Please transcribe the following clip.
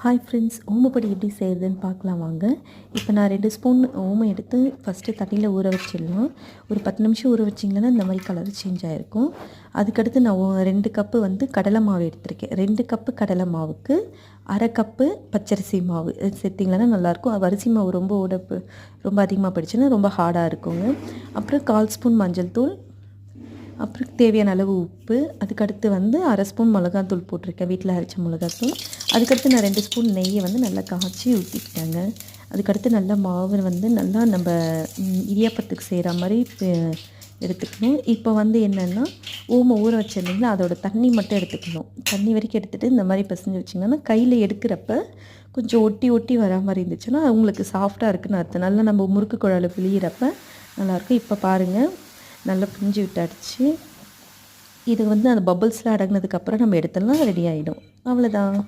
Hi friends, omapodi எப்படி செய்கிறதுன்னு பார்க்கலாம் வாங்க. இப்போ நான் 2 ஸ்பூன் ஓமம் எடுத்து ஃபஸ்ட்டு தண்ணியில் ஊற வச்சிடலாம். ஒரு 10 நிமிஷம் ஊற வச்சிங்கன்னா இந்த மாதிரி கலர் சேஞ்ச் ஆகிருக்கும். அதுக்கடுத்து நான் 2 கப்பு கடலை மாவு எடுத்திருக்கேன். 2 கப்பு கடலை மாவுக்கு 1/2 கப்பு பச்சரிசி மாவு சேர்த்திங்கன்னா நல்லாயிருக்கும். அரிசி மாவு ரொம்ப அதிகமாக போயிடுச்சுன்னா ரொம்ப ஹார்டாக இருக்குங்க. அப்புறம் 1/4 ஸ்பூன் மஞ்சள் தூள், அப்புறம் தேவையான அளவு உப்பு, அதுக்கடுத்து 1/2 ஸ்பூன் மிளகாத்தூள் போட்டிருக்கேன், வீட்டில் அரைச்ச மிளகாத்தூள். அதுக்கடுத்து நான் 2 ஸ்பூன் நெய்யை நல்லா காய்ச்சி ஊற்றிக்கிட்டேங்க. அதுக்கடுத்து நல்லா மாவு நல்லா நம்ம இடியாப்பத்துக்கு செய்கிற மாதிரி எடுத்துக்கணும். இப்போ என்னென்னா ஓமம் ஊற வச்சிருந்தீங்களா, அதோட தண்ணி மட்டும் எடுத்துக்கணும். தண்ணி வரைக்கும் எடுத்துகிட்டு இந்த மாதிரி பிசைஞ்சு வச்சிங்கன்னா கையில் எடுக்கிறப்ப கொஞ்சம் ஒட்டி ஒட்டி வரா மாதிரி இருந்துச்சுன்னா உங்களுக்கு சாஃப்டாக இருக்குன்னு அர்த்தம். நல்லா நம்ம முறுக்கு குழாயில் பிழியிறப்ப நல்லாயிருக்கும். இப்போ பாருங்கள், நல்லா பிழிஞ்சு விட்டாச்சு. இது அந்த பபுள்ஸ்லாம் அடங்கினதுக்கப்புறம் நம்ம எடுத்துடலாம், ரெடி ஆகிடும். அவ்வளோதான்.